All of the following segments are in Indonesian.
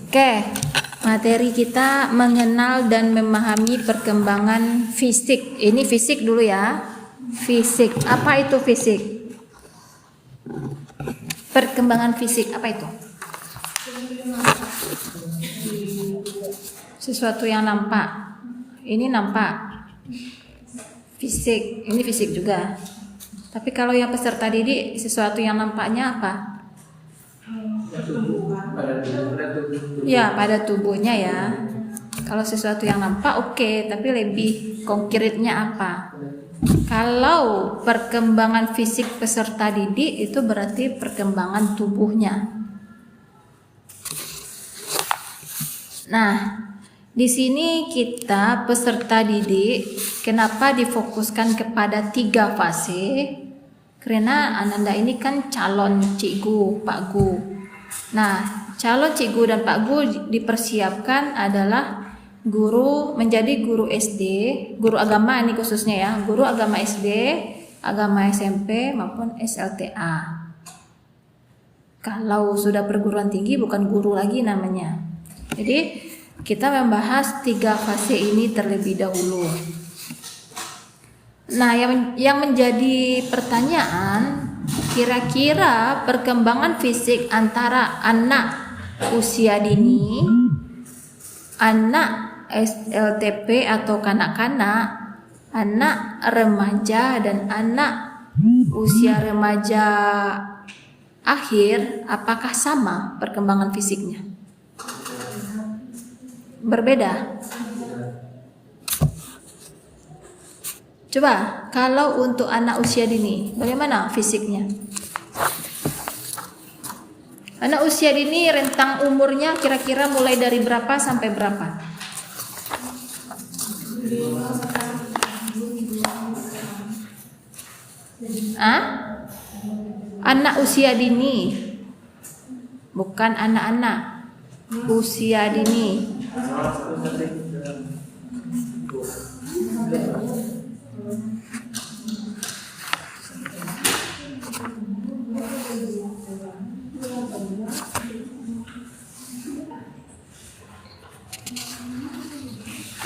Oke, materi kita mengenal dan memahami perkembangan fisik. Ini fisik dulu ya. Fisik, apa itu fisik? Perkembangan fisik, apa itu? Sesuatu yang nampak. Ini nampak. Fisik, ini fisik juga. Tapi kalau yang peserta didik, sesuatu yang nampaknya apa? Ya, pada tubuhnya ya. Kalau sesuatu yang nampak oke, tapi lebih konkretnya apa? Kalau perkembangan fisik peserta didik itu berarti perkembangan tubuhnya. Nah, di sini kita peserta didik kenapa difokuskan kepada 3 fase? Karena Ananda ini kan calon cikgu, Pak Gu. Nah, calon cikgu dan Pak Gu dipersiapkan adalah menjadi guru SD, guru agama ini khususnya ya, guru agama SD, agama SMP maupun SLTA. Kalau sudah perguruan tinggi bukan guru lagi namanya. Jadi kita membahas 3 fase ini terlebih dahulu. Nah, yang menjadi pertanyaan, kira-kira perkembangan fisik antara anak usia dini, anak SLTP atau kanak-kanak, anak remaja dan anak usia remaja akhir, apakah sama perkembangan fisiknya? Berbeda? Coba, kalau untuk anak usia dini, bagaimana fisiknya? Anak usia dini rentang umurnya kira-kira mulai dari berapa sampai berapa? Anak usia dini, bukan anak-anak, usia dini.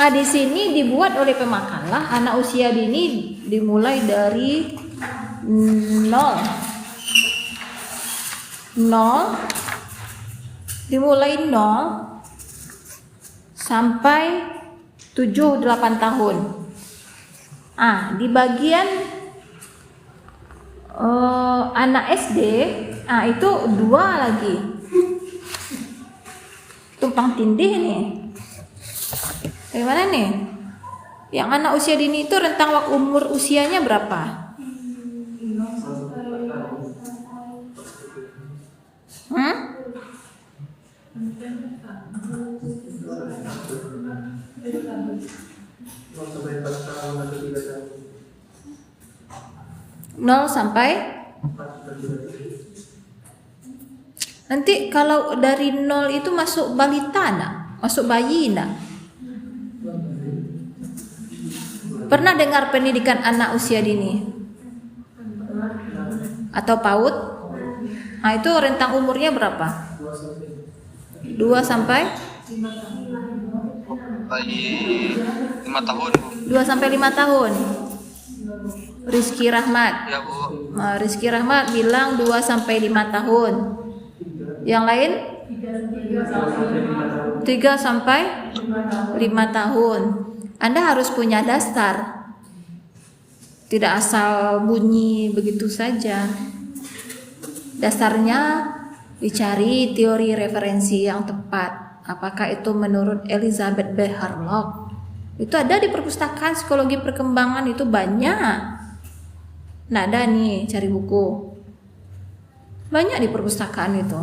Di sini dibuat oleh pemakalah anak usia dini dimulai dari 0 sampai 7-8 tahun. Di bagian anak SD, itu 2 lagi. Tumpang tindih nih. Bagaimana nih? Yang anak usia dini itu rentang umur usianya berapa? Nol sampai nanti kalau dari 0 itu masuk balita nak? Masuk bayi nak? Pernah dengar pendidikan anak usia dini? Atau PAUD? Itu rentang umurnya berapa? 2 sampai 5 tahun. 2 sampai 5 tahun. Rizky Rahmat. Ya, Bu. Rizky Rahmat bilang 2 sampai 5 tahun. Yang lain? 3 sampai 5 tahun. Anda harus punya dasar. Tidak asal bunyi begitu saja. Dasarnya dicari teori referensi yang tepat. Apakah itu menurut Elizabeth B. Harlock? Itu ada di perpustakaan psikologi perkembangan, itu banyak. Nah, ada nih, cari buku. Banyak di perpustakaan itu.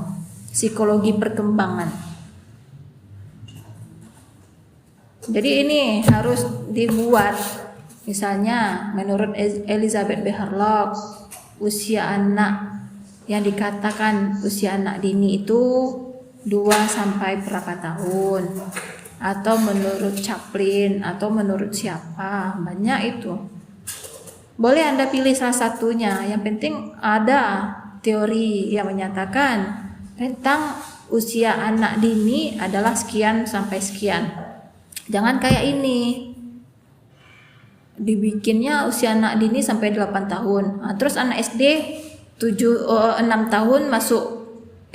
Psikologi perkembangan. Jadi ini harus dibuat. Misalnya menurut Elizabeth B. Harlock, usia anak yang dikatakan usia anak dini itu 2 sampai berapa tahun. Atau menurut Chaplin, atau menurut siapa, banyak itu. Boleh Anda pilih salah satunya. Yang penting ada teori yang menyatakan rentang usia anak dini adalah sekian sampai sekian. Jangan kayak ini. Dibikinnya usia anak dini sampai 8 tahun. Nah, terus anak SD 6 tahun masuk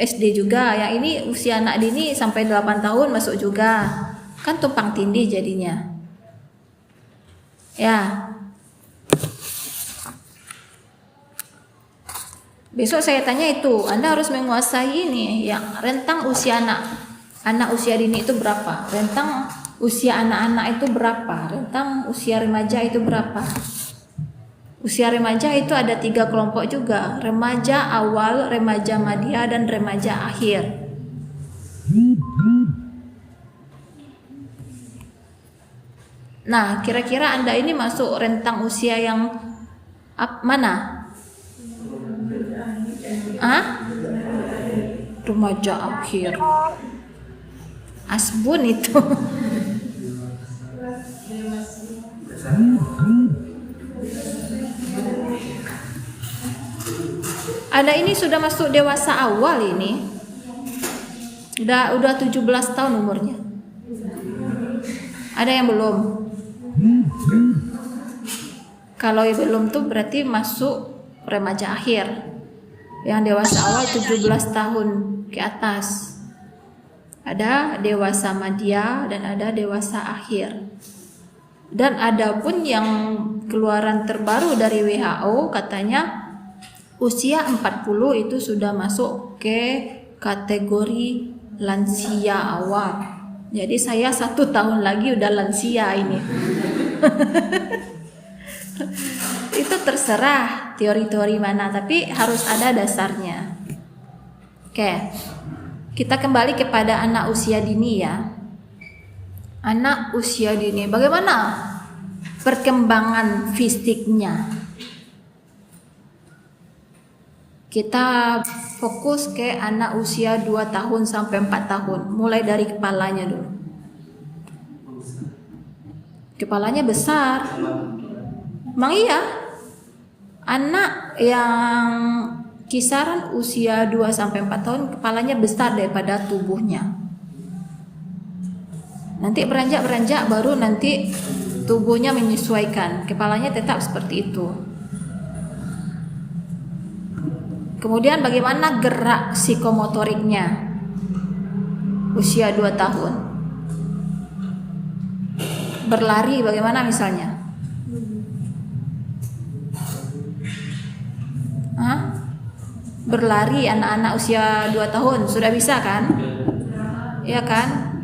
SD juga. Yang ini usia anak dini sampai 8 tahun masuk juga. Kan tumpang tindih jadinya. Ya. Besok saya tanya itu, Anda harus menguasai ini yang rentang usia anak usia dini itu berapa? Rentang usia anak-anak itu berapa? Rentang usia remaja itu berapa? Usia remaja itu ada 3 kelompok juga, remaja awal, remaja madya, dan remaja akhir. Nah, kira-kira Anda ini masuk rentang usia yang mana? Remaja akhir. Asbun itu. Ada ini sudah masuk dewasa awal ini. Udah 17 tahun umurnya. Ada yang belum? Kalau yang belum tuh berarti masuk remaja akhir. Yang dewasa awal 17 tahun ke atas. Ada dewasa madya dan ada dewasa akhir. Dan ada pun yang keluaran terbaru dari WHO katanya usia 40 itu sudah masuk ke kategori lansia awal. Jadi saya 1 tahun lagi udah lansia ini. Itu terserah teori-teori mana, tapi harus ada dasarnya. Oke, kita kembali kepada anak usia dini ya. Anak usia dini, bagaimana perkembangan fisiknya? Kita fokus ke anak usia 2 tahun sampai 4 tahun, mulai dari kepalanya dulu. Kepalanya besar. Emang iya, anak yang kisaran usia 2 sampai 4 tahun kepalanya besar daripada tubuhnya. Nanti beranjak baru nanti tubuhnya menyesuaikan, kepalanya tetap seperti itu. Kemudian bagaimana gerak psikomotoriknya? Usia 2 tahun. Berlari bagaimana misalnya? Berlari anak-anak usia 2 tahun sudah bisa kan? Ya kan?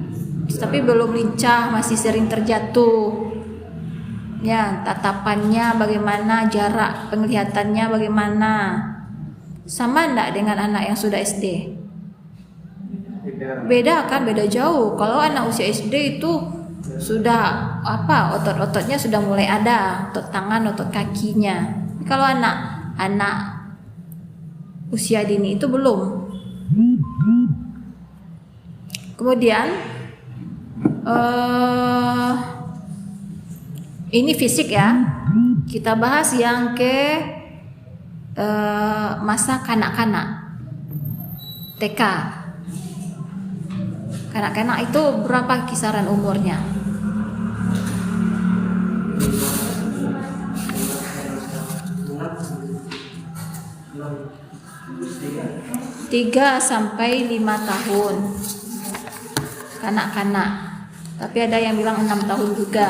Tapi belum lincah, masih sering terjatuh. Ya, tatapannya bagaimana, jarak penglihatannya bagaimana? Sama enggak dengan anak yang sudah SD? Beda kan, beda jauh. Kalau anak usia SD itu sudah otot-ototnya sudah mulai ada, otot tangan, otot kakinya. Kalau anak usia dini itu belum. Kemudian ini fisik ya. Kita bahas yang ke masa kanak-kanak, TK. Kanak-kanak itu berapa kisaran umurnya? Tiga sampai 5 tahun kanak-kanak, tapi ada yang bilang 6 tahun juga.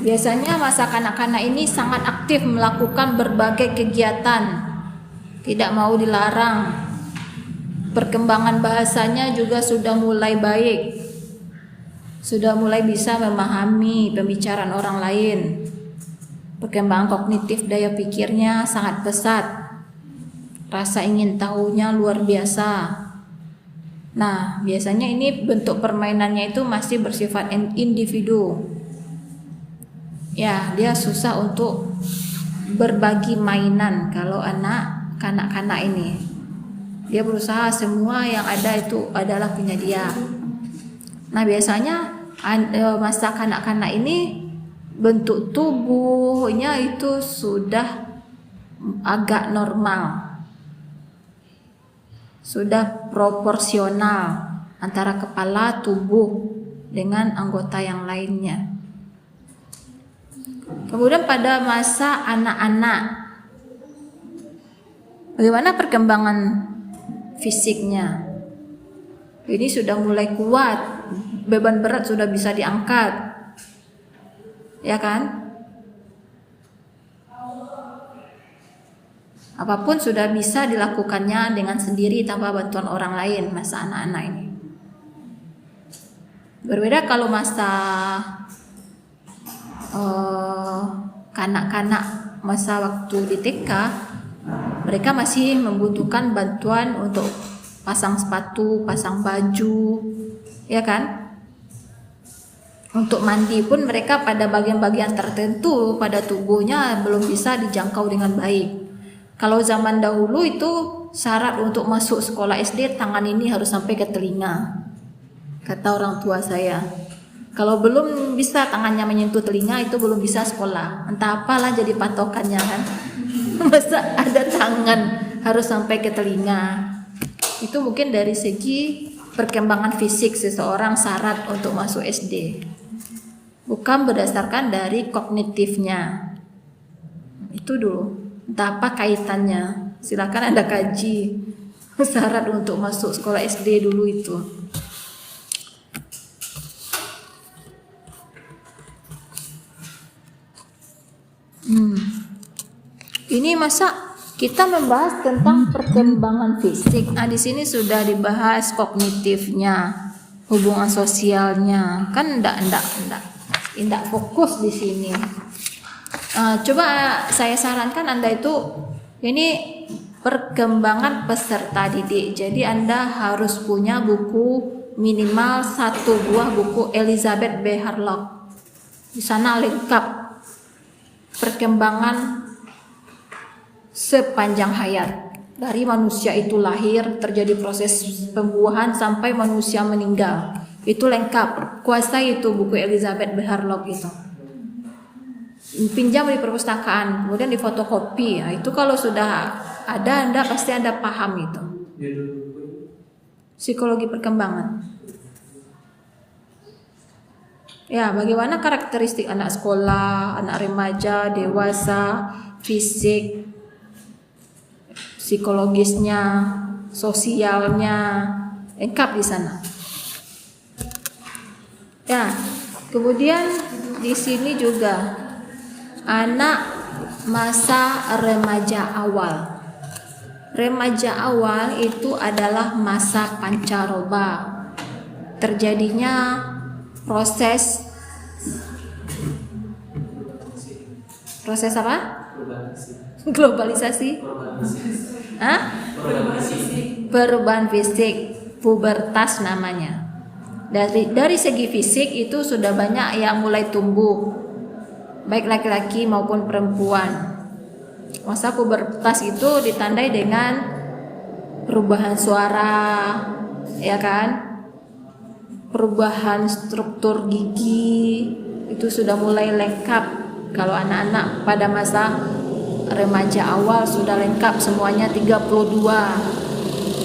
Biasanya masa kanak-kanak ini sangat aktif melakukan berbagai kegiatan, tidak mau dilarang. Perkembangan bahasanya juga sudah mulai baik, sudah mulai bisa memahami pembicaraan orang lain. Perkembangan kognitif daya pikirnya sangat pesat. Rasa ingin tahunya luar biasa. Nah, biasanya ini bentuk permainannya itu masih bersifat individu. Ya, dia susah untuk berbagi mainan kalau anak kanak-kanak ini. Dia berusaha semua yang ada itu adalah punya dia. Nah, biasanya masa kanak-kanak ini bentuk tubuhnya itu sudah agak normal, sudah proporsional antara kepala, tubuh dengan anggota yang lainnya. Kemudian pada masa anak-anak, bagaimana perkembangan fisiknya? Ini sudah mulai kuat, beban berat sudah bisa diangkat, ya kan? Apapun sudah bisa dilakukannya dengan sendiri tanpa bantuan orang lain masa anak-anak ini. Berbeda kalau masa kanak-kanak, masa waktu di TK, mereka masih membutuhkan bantuan untuk pasang sepatu, pasang baju, ya kan? Untuk mandi pun mereka pada bagian-bagian tertentu pada tubuhnya belum bisa dijangkau dengan baik. Kalau zaman dahulu itu syarat untuk masuk sekolah SD tangan ini harus sampai ke telinga, kata orang tua saya. Kalau belum bisa tangannya menyentuh telinga itu belum bisa sekolah. Entah apalah jadi patokannya kan. Masa ada tangan harus sampai ke telinga. Itu mungkin dari segi perkembangan fisik seseorang syarat untuk masuk SD. Bukan berdasarkan dari kognitifnya. Itu dulu. Entah apa kaitannya. Silakan Anda kaji syarat untuk masuk sekolah SD dulu itu. Ini masa kita membahas tentang perkembangan fisik. Nah, di sini sudah dibahas kognitifnya, hubungan sosialnya. Kan enggak fokus di sini. Coba saya sarankan Anda itu ini perkembangan peserta didik. Jadi Anda harus punya buku minimal 1 buah buku Elizabeth B. Harlock. Di sana lengkap perkembangan sepanjang hayat, dari manusia itu lahir, terjadi proses pembuahan sampai manusia meninggal. Itu lengkap. Kuasai itu buku Elizabeth B. Harlock itu. Pinjam di perpustakaan, kemudian difotokopi. Nah, itu kalau sudah ada Anda pasti Anda paham itu. Psikologi perkembangan. Ya, bagaimana karakteristik anak sekolah, anak remaja, dewasa, fisik, psikologisnya, sosialnya, lengkap di sana. Ya, kemudian di sini juga anak masa remaja awal. Remaja awal itu adalah masa pancaroba. Terjadinya proses apa? Globalisasi. Perubahan fisik, pubertas namanya. Dari segi fisik itu sudah banyak yang mulai tumbuh, baik laki-laki maupun perempuan. Masa pubertas itu ditandai dengan perubahan suara, ya kan? Perubahan struktur gigi itu sudah mulai lengkap. Kalau anak-anak pada masa remaja awal sudah lengkap semuanya 32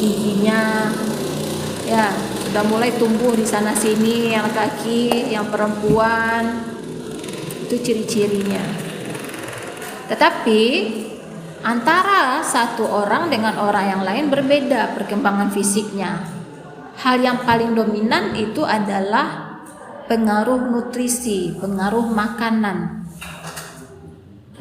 giginya, ya sudah mulai tumbuh di sana sini, yang laki, yang perempuan, itu ciri-cirinya. Tetapi antara satu orang dengan orang yang lain berbeda perkembangan fisiknya. Hal yang paling dominan itu adalah pengaruh nutrisi, pengaruh makanan.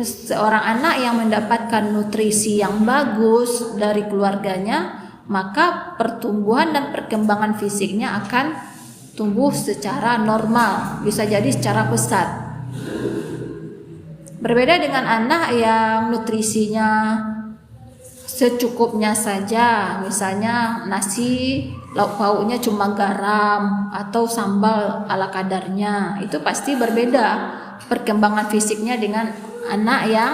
Seorang anak yang mendapatkan nutrisi yang bagus dari keluarganya, maka pertumbuhan dan perkembangan fisiknya akan tumbuh secara normal, bisa jadi secara pesat. Berbeda dengan anak yang nutrisinya secukupnya saja, misalnya nasi lauk pauknya cuma garam atau sambal ala kadarnya, itu pasti berbeda perkembangan fisiknya dengan anak yang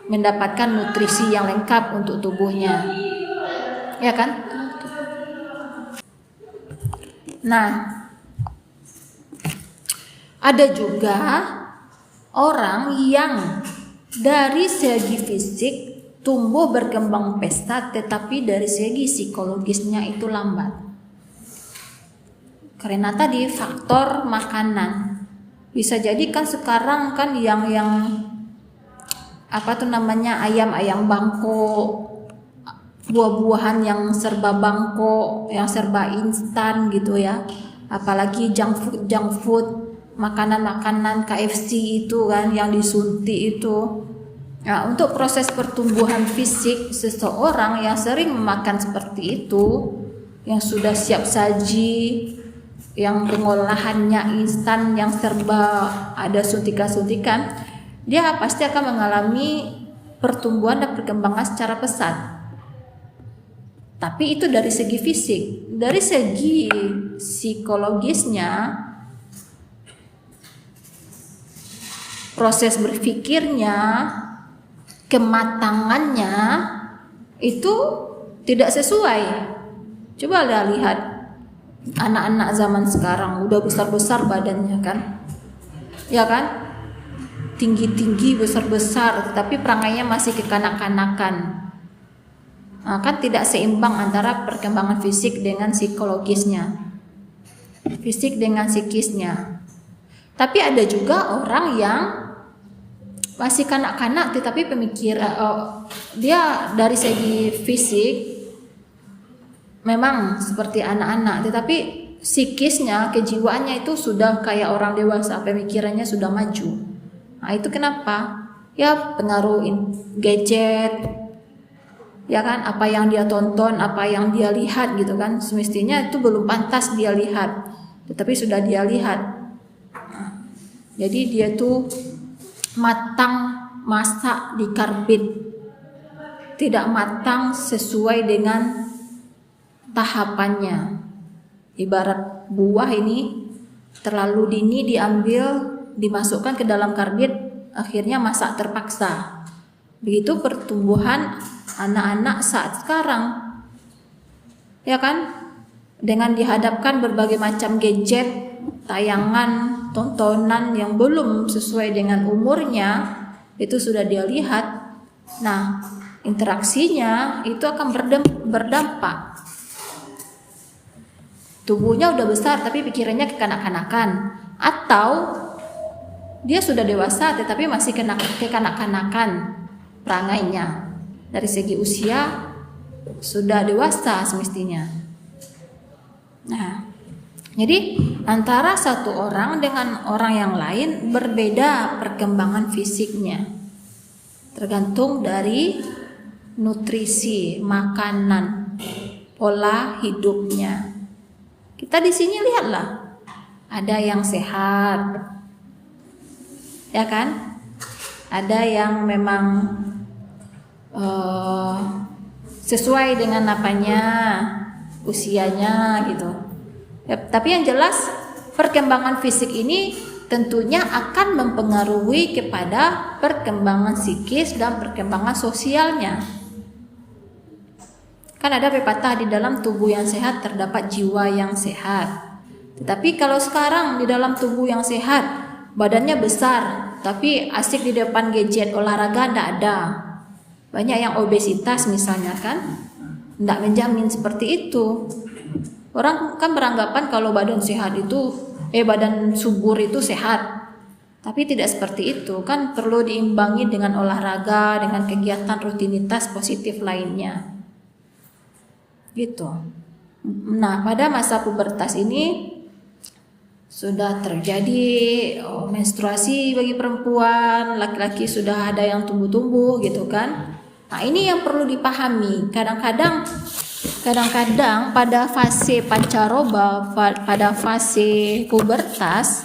mendapatkan nutrisi yang lengkap untuk tubuhnya, ya kan? Nah, ada juga orang yang dari segi fisik tumbuh berkembang pesat, tetapi dari segi psikologisnya itu lambat. Karena tadi faktor makanan. Bisa jadi kan sekarang kan yang apa tuh namanya, ayam bangko, buah-buahan yang serba bangko, yang serba instan gitu ya. Apalagi junk food, makanan-makanan KFC itu kan yang disuntik itu. Nah, untuk proses pertumbuhan fisik seseorang yang sering memakan seperti itu, yang sudah siap saji, yang pengolahannya instan, yang serba ada suntikan-suntikan, dia pasti akan mengalami pertumbuhan dan perkembangan secara pesat. Tapi itu dari segi fisik. Dari segi psikologisnya, proses berpikirnya, kematangannya itu tidak sesuai. Coba lihat anak-anak zaman sekarang udah besar-besar badannya kan, ya kan, tinggi-tinggi, besar-besar, tapi perangainya masih kekanak-kanakan. Nah, kan tidak seimbang antara perkembangan fisik dengan psikologisnya, fisik dengan psikisnya. Tapi ada juga orang yang masih kanak-kanak tetapi dia dari segi fisik memang seperti anak-anak, tetapi psikisnya, kejiwaannya itu sudah kayak orang dewasa, pemikirannya sudah maju. Nah, itu kenapa? Ya pengaruh gadget, ya kan, apa yang dia tonton, apa yang dia lihat gitu kan. Semestinya itu belum pantas dia lihat, tetapi sudah dia lihat. Nah, jadi dia tuh masak di karbit, tidak matang sesuai dengan tahapannya. Ibarat buah ini terlalu dini diambil, dimasukkan ke dalam karbit, akhirnya masak terpaksa. Begitu pertumbuhan anak-anak saat sekarang, ya kan, dengan dihadapkan berbagai macam gadget, tayangan, tontonan yang belum sesuai dengan umurnya, itu sudah dia lihat. Nah, interaksinya itu akan berdampak. Tubuhnya udah besar tapi pikirannya kekanak-kanakan, atau dia sudah dewasa tetapi masih kekanak-kanakan perangainya. Dari segi usia sudah dewasa semestinya. Nah, jadi antara satu orang dengan orang yang lain berbeda perkembangan fisiknya, tergantung dari nutrisi, makanan, pola hidupnya. Kita di sini lihatlah, ada yang sehat, ya kan? Ada yang memang sesuai dengan apanya, usianya gitu. Ya, tapi yang jelas perkembangan fisik ini tentunya akan mempengaruhi kepada perkembangan psikis dan perkembangan sosialnya. Kan ada pepatah, di dalam tubuh yang sehat terdapat jiwa yang sehat. Tetapi kalau sekarang di dalam tubuh yang sehat, badannya besar, tapi asik di depan gadget, olahraga tidak ada. Banyak yang obesitas misalnya kan, tidak menjamin seperti itu. Orang kan beranggapan kalau badan sehat itu, badan subur itu sehat. Tapi tidak seperti itu, kan perlu diimbangi dengan olahraga, dengan kegiatan rutinitas positif lainnya. Gitu. Nah, pada masa pubertas ini sudah terjadi menstruasi bagi perempuan, laki-laki sudah ada yang tumbuh-tumbuh gitu kan. Nah, ini yang perlu dipahami. Kadang-kadang pada fase pancaroba, pada fase pubertas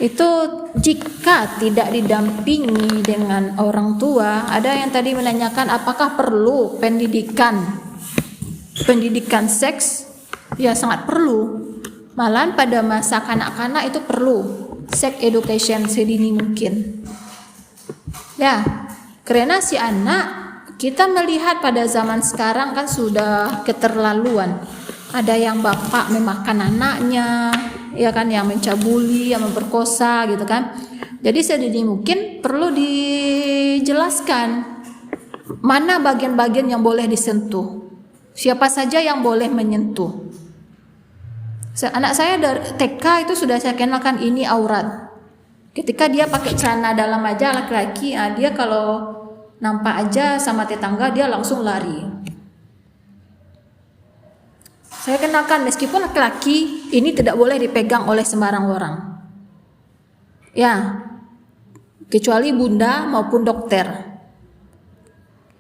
itu jika tidak didampingi dengan orang tua, ada yang tadi menanyakan apakah perlu pendidikan seks? Ya, sangat perlu. Malahan pada masa kanak-kanak itu perlu sex education sedini mungkin. Ya, karena si anak, kita melihat pada zaman sekarang kan sudah keterlaluan. Ada yang bapak memakan anaknya, ya kan, yang mencabuli, yang memperkosa gitu kan. Jadi sedini mungkin perlu dijelaskan mana bagian-bagian yang boleh disentuh, siapa saja yang boleh menyentuh. Anak saya dari TK itu sudah saya kenalkan ini aurat. Ketika dia pakai celana dalam aja laki-laki, dia kalau nampak aja sama tetangga dia langsung lari. Saya kenalkan meskipun laki-laki ini tidak boleh dipegang oleh sembarang orang. Ya, kecuali bunda maupun dokter.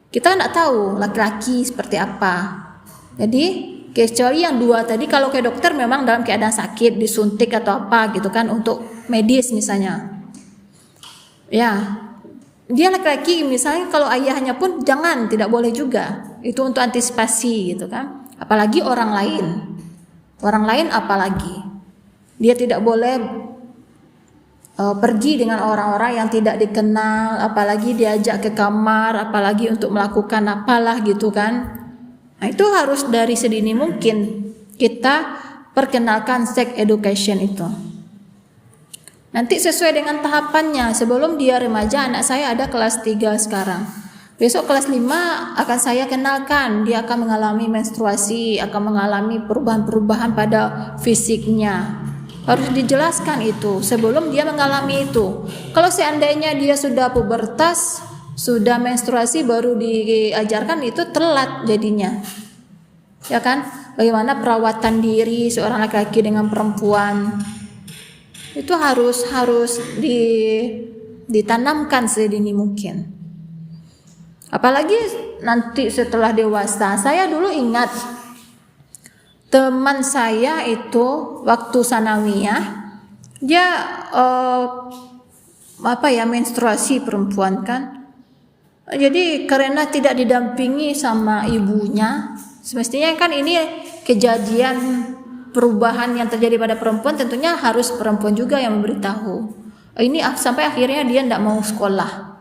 Kita tidak tahu laki-laki seperti apa. Jadi kecuali yang dua tadi, kalau ke dokter memang dalam keadaan sakit, disuntik atau apa gitu kan, untuk medis misalnya. Ya, dia laki-laki misalnya, kalau ayahnya pun jangan, tidak boleh juga. Itu untuk antisipasi gitu kan. Apalagi orang lain. Orang lain apalagi. Dia tidak boleh pergi dengan orang-orang yang tidak dikenal, apalagi diajak ke kamar, apalagi untuk melakukan apalah gitu kan. Nah, itu harus dari sedini mungkin kita perkenalkan sex education itu. Nanti sesuai dengan tahapannya. Sebelum dia remaja, anak saya ada kelas 3 sekarang. Besok kelas 5 akan saya kenalkan, dia akan mengalami menstruasi, akan mengalami perubahan-perubahan pada fisiknya. Harus dijelaskan itu sebelum dia mengalami itu. Kalau seandainya dia sudah pubertas, sudah menstruasi baru diajarkan, itu telat jadinya. Ya kan? Bagaimana perawatan diri seorang laki-laki dengan perempuan. Itu harus ditanamkan sedini mungkin. Apalagi nanti setelah dewasa. Saya dulu ingat teman saya itu waktu sanawiyah, dia menstruasi perempuan kan. Jadi karena tidak didampingi sama ibunya, semestinya kan ini kejadian perubahan yang terjadi pada perempuan, tentunya harus perempuan juga yang memberitahu. Ini sampai akhirnya dia tidak mau sekolah.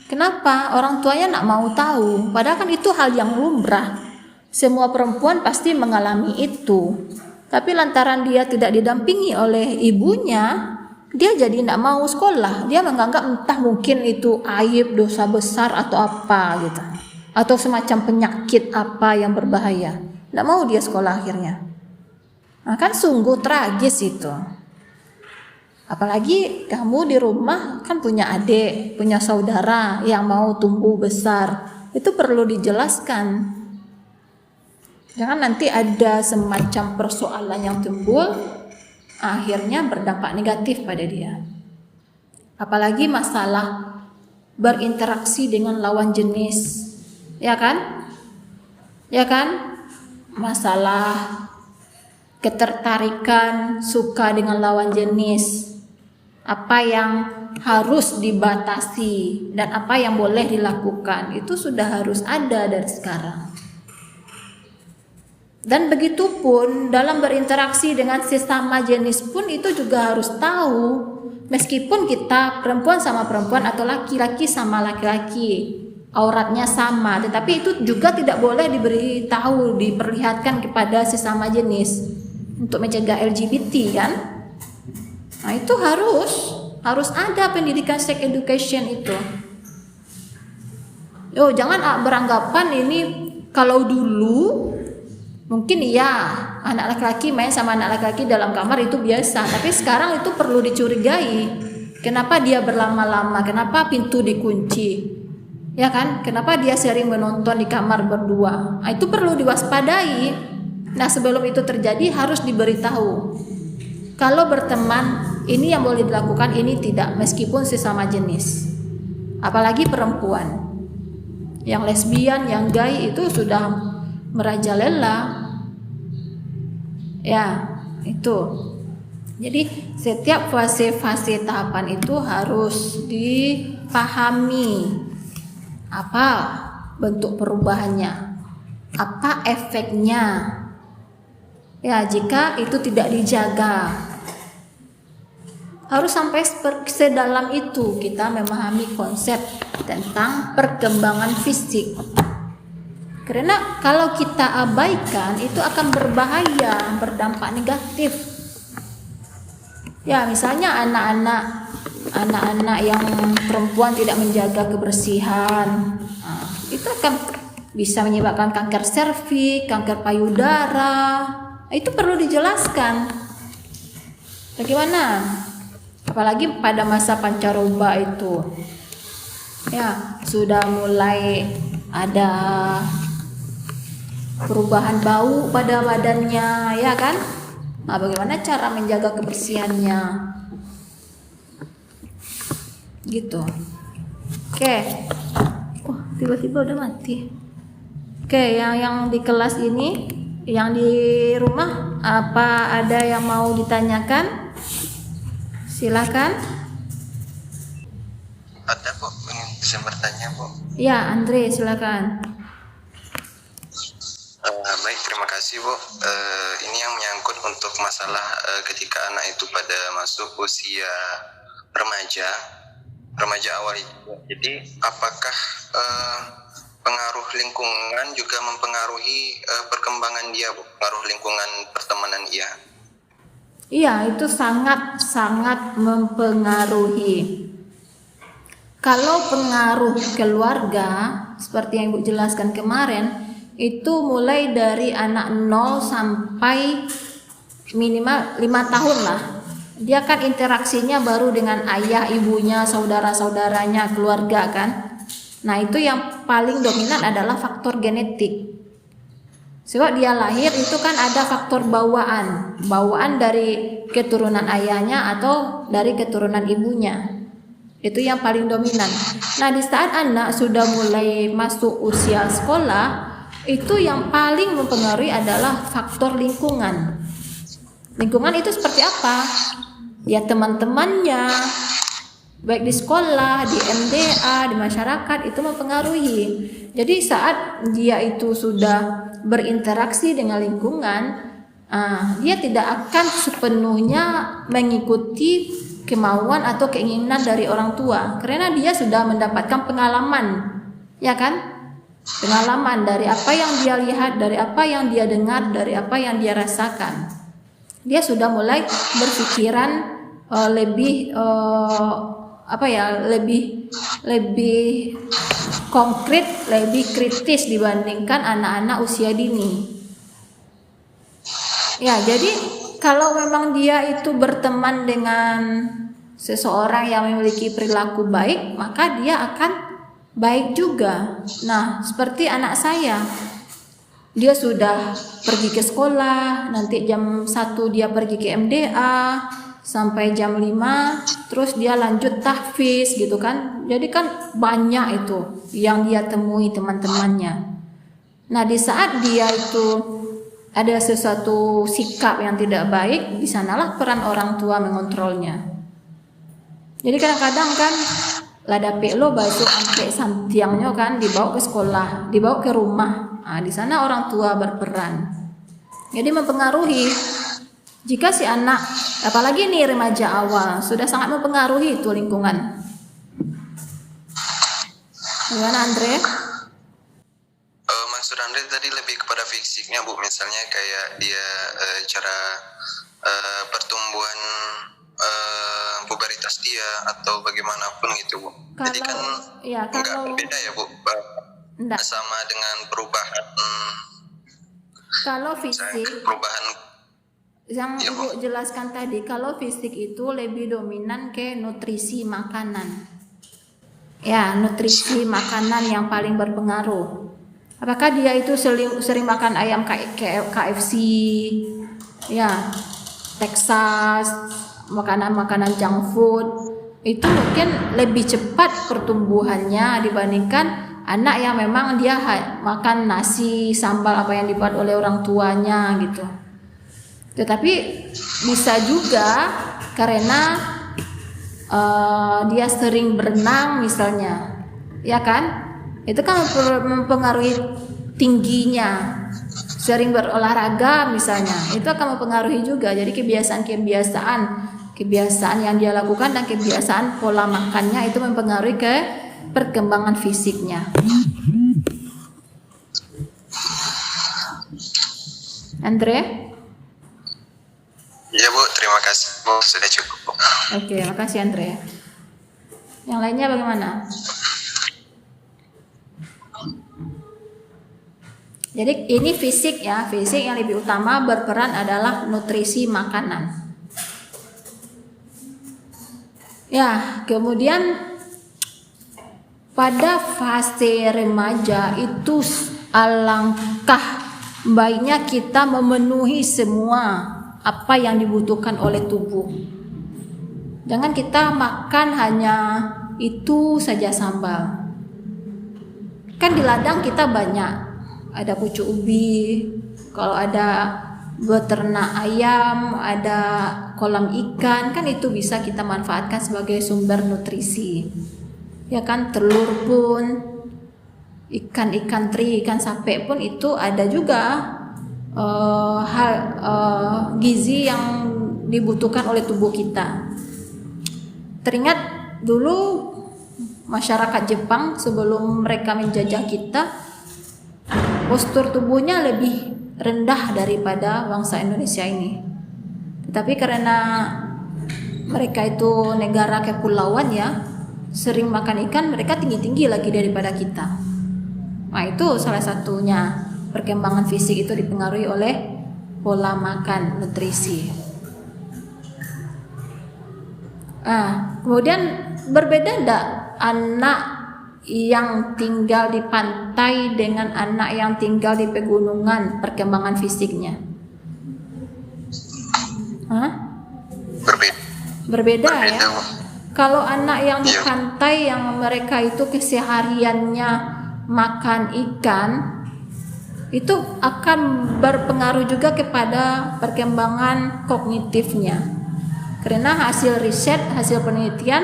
Kenapa? Orang tuanya tidak mau tahu. Padahal kan itu hal yang lumrah. Semua perempuan pasti mengalami itu. Tapi lantaran dia tidak didampingi oleh ibunya, dia jadi tidak mau sekolah. Dia menganggap entah mungkin itu aib, dosa besar atau apa gitu. Atau semacam penyakit apa yang berbahaya. Tidak mau dia sekolah akhirnya. Nah, kan sungguh tragis itu. Apalagi kamu di rumah kan punya adik, punya saudara yang mau tumbuh besar. Itu perlu dijelaskan. Jangan nanti ada semacam persoalan yang timbul, akhirnya berdampak negatif pada dia. Apalagi masalah berinteraksi dengan lawan jenis, ya kan? Ya kan? Masalah ketertarikan, suka dengan lawan jenis, apa yang harus dibatasi dan apa yang boleh dilakukan, itu sudah harus ada dari sekarang. Dan begitu pun dalam berinteraksi dengan sesama jenis pun itu juga harus tahu. Meskipun kita perempuan sama perempuan atau laki-laki sama laki-laki, auratnya sama, tetapi itu juga tidak boleh diberitahu, diperlihatkan kepada sesama jenis untuk mencegah LGBT kan. Nah, itu harus ada pendidikan sex education itu. Jangan beranggapan ini kalau dulu mungkin iya, anak laki-laki main sama anak laki-laki dalam kamar itu biasa. Tapi sekarang itu perlu dicurigai. Kenapa dia berlama-lama? Kenapa pintu dikunci? Ya kan? Kenapa dia sering menonton di kamar berdua? Nah, itu perlu diwaspadai. Nah, sebelum itu terjadi harus diberitahu. Kalau berteman, ini yang boleh dilakukan, ini tidak, meskipun sesama jenis. Apalagi perempuan. Yang lesbian, yang gay itu sudah merajalela. Ya, itu. Jadi setiap fase-fase tahapan itu harus dipahami. Apa bentuk perubahannya? Apa efeknya? Ya, jika itu tidak dijaga. Harus sampai sedalam itu kita memahami konsep tentang perkembangan fisik. Karena kalau kita abaikan itu akan berbahaya, berdampak negatif. Ya, misalnya anak-anak yang perempuan tidak menjaga kebersihan, itu akan bisa menyebabkan kanker serviks, kanker payudara. Itu perlu dijelaskan. Bagaimana? Apalagi pada masa pancaroba itu. Ya, sudah mulai ada perubahan bau pada badannya, ya kan? Nah, bagaimana cara menjaga kebersihannya? Gitu. Oke. Wah, tiba-tiba udah mati. Oke, yang di kelas ini, yang di rumah, apa ada yang mau ditanyakan? Silakan. Ada Bu, ingin bisa bertanya Bu. Ya, Andre, silakan. Baik, terima kasih Bu. Ini yang menyangkut untuk masalah ketika anak itu pada masuk usia remaja awal itu. Jadi apakah pengaruh lingkungan juga mempengaruhi perkembangan dia Bu? Pengaruh lingkungan pertemanan dia? Iya, itu sangat mempengaruhi. Kalau pengaruh keluarga, seperti yang Ibu jelaskan kemarin, itu mulai dari anak 0 sampai minimal 5 tahun lah. Dia kan interaksinya baru dengan ayah, ibunya, saudara-saudaranya, keluarga kan. Nah, itu yang paling dominan adalah faktor genetik. Sebab dia lahir itu kan ada faktor bawaan dari keturunan ayahnya atau dari keturunan ibunya. Itu yang paling dominan. Nah, di saat anak sudah mulai masuk usia sekolah, itu yang paling mempengaruhi adalah faktor lingkungan. Lingkungan itu seperti apa? Ya, teman-temannya, baik di sekolah, di MDA, di masyarakat, itu mempengaruhi. Jadi saat dia itu sudah berinteraksi dengan lingkungan, dia tidak akan sepenuhnya mengikuti kemauan atau keinginan dari orang tua, karena dia sudah mendapatkan pengalaman, ya kan? Pengalaman dari apa yang dia lihat, dari apa yang dia dengar, dari apa yang dia rasakan. Dia sudah mulai berpikiran lebih konkret, lebih kritis dibandingkan anak-anak usia dini. Ya, jadi kalau memang dia itu berteman dengan seseorang yang memiliki perilaku baik, maka dia akan baik juga. Nah, seperti anak saya, dia sudah pergi ke sekolah, nanti jam 1 dia pergi ke MDA sampai jam 5, terus dia lanjut tahfiz gitu kan. Jadi kan banyak itu yang dia temui teman-temannya. Nah, di saat dia itu ada sesuatu sikap yang tidak baik, di sanalah peran orang tua mengontrolnya. Jadi kadang-kadang kan lada pelo basuh sampai santiangnya kan dibawa ke sekolah, dibawa ke rumah. Nah, di sana orang tua berperan. Jadi mempengaruhi. Jika si anak, apalagi nih remaja awal, sudah sangat mempengaruhi itu lingkungan. Gimana Andre? Maksud Andre tadi lebih kepada fisiknya Bu, misalnya kayak dia cara pertumbuhan puberitas dia atau bagaimanapun gitu Bu. Jadi kan nggak berbeda ya Bu, enggak. Sama dengan perubahan. Kalau fisik, perubahan yang Ibu jelaskan tadi, kalau fisik itu lebih dominan ke nutrisi makanan. Ya, nutrisi makanan yang paling berpengaruh. Apakah dia itu sering makan ayam KFC, ya, Texas, makanan-makanan junk food, itu mungkin lebih cepat pertumbuhannya dibandingkan anak yang memang dia makan nasi sambal apa yang dibuat oleh orang tuanya gitu. Tetapi bisa juga karena dia sering berenang misalnya, ya kan? Itu kan mempengaruhi tingginya. Sering berolahraga misalnya, itu akan mempengaruhi juga. Jadi kebiasaan yang dia lakukan dan kebiasaan pola makannya itu mempengaruhi ke perkembangan fisiknya. Andre? Iya Bu, terima kasih Bu, sudah cukup Bu. Oke, makasih Andre. Yang lainnya bagaimana? Jadi ini fisik ya, fisik yang lebih utama berperan adalah nutrisi makanan. Ya, kemudian pada fase remaja itu alangkah baiknya kita memenuhi semua apa yang dibutuhkan oleh tubuh. Jangan kita makan hanya itu saja sambal. Kan di ladang kita banyak, ada pucuk ubi, kalau ada beternak ayam, ada kolam ikan, kan itu bisa kita manfaatkan sebagai sumber nutrisi. Ya kan, telur pun, ikan teri, ikan sape pun itu ada juga gizi yang dibutuhkan oleh tubuh kita. Teringat dulu masyarakat Jepang sebelum mereka menjajah kita, postur tubuhnya lebih rendah daripada bangsa Indonesia ini. Tetapi karena mereka itu negara kepulauan ya, sering makan ikan, mereka tinggi-tinggi lagi daripada kita. Nah, itu salah satunya perkembangan fisik itu dipengaruhi oleh pola makan, nutrisi. Kemudian berbeda enggak anak yang tinggal di pantai dengan anak yang tinggal di pegunungan perkembangan fisiknya? Berbeda ya. Kalau anak yang di pantai yang mereka itu kesehariannya makan ikan, itu akan berpengaruh juga kepada perkembangan kognitifnya. Karena hasil riset, hasil penelitian,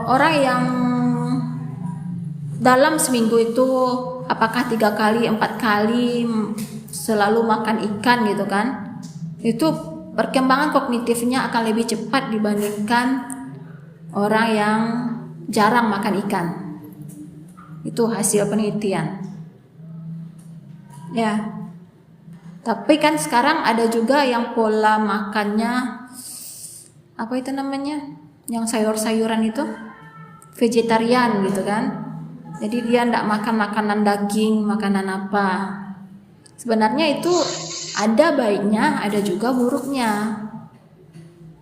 orang yang dalam seminggu itu apakah 3 kali, 4 kali selalu makan ikan gitu kan, itu perkembangan kognitifnya akan lebih cepat dibandingkan orang yang jarang makan ikan. Itu hasil penelitian. Ya. Tapi kan sekarang ada juga yang pola makannya apa itu namanya? Yang sayur-sayuran itu vegetarian gitu kan. Jadi dia enggak makan makanan daging, makanan apa. Sebenarnya itu ada baiknya, ada juga buruknya.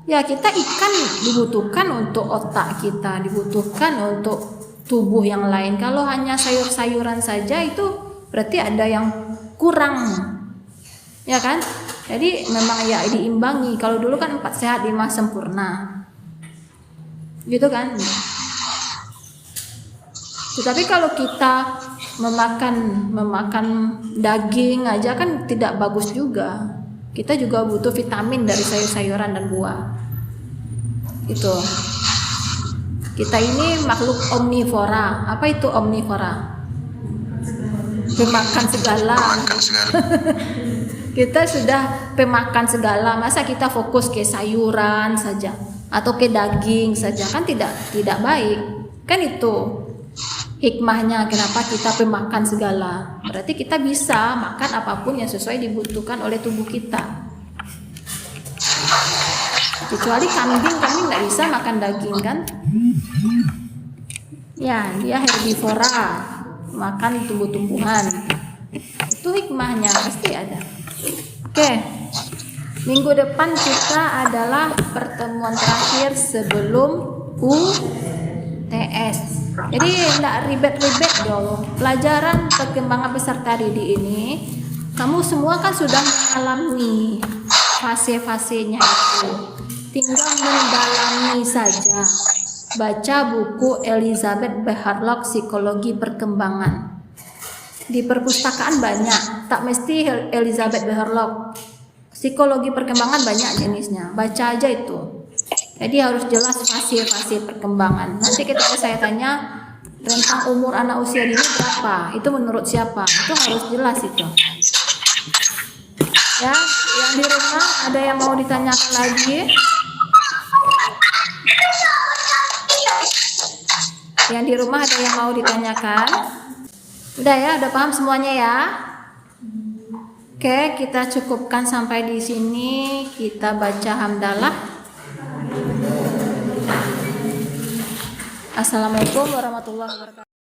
Ya, kita ikan dibutuhkan untuk otak kita, dibutuhkan untuk tubuh yang lain. Kalau hanya sayur-sayuran saja itu berarti ada yang kurang. Ya kan? Jadi memang ya diimbangi. Kalau dulu kan 4 sehat 5 sempurna. Gitu kan? Tetapi kalau kita memakan daging aja kan tidak bagus juga. Kita juga butuh vitamin dari sayur-sayuran dan buah. Itu. Kita ini makhluk omnivora. Apa itu omnivora? Pemakan segala. Kita sudah pemakan segala. Masa kita fokus ke sayuran saja atau ke daging saja, kan tidak baik. Kan itu hikmahnya kenapa kita pemakan segala. Berarti kita bisa makan apapun yang sesuai dibutuhkan oleh tubuh kita. Kecuali kambing nggak bisa makan daging kan? Ya, dia herbivora, makan tumbuh-tumbuhan. Itu hikmahnya pasti ada. Oke. Minggu depan kita adalah pertemuan terakhir sebelum UTS. Jadi tidak ribet-ribet dong. Pelajaran perkembangan peserta didik ini, kamu semua kan sudah mengalami fase-fasenya itu. Tinggal mendalami saja. Baca buku Elizabeth Beharlock, Psikologi Perkembangan. Di perpustakaan banyak, tak mesti Elizabeth Beharlock. Psikologi perkembangan banyak jenisnya. Baca aja itu. Jadi harus jelas fase-fase perkembangan. Nanti ketika saya tanya rentang umur anak usia dini berapa, itu menurut siapa? Itu harus jelas itu. Ya, yang di rumah ada yang mau ditanyakan lagi? Yang di rumah ada yang mau ditanyakan? Udah ya, udah paham semuanya ya? Oke, kita cukupkan sampai di sini. Kita baca hamdalah. Assalamualaikum warahmatullahi wabarakatuh.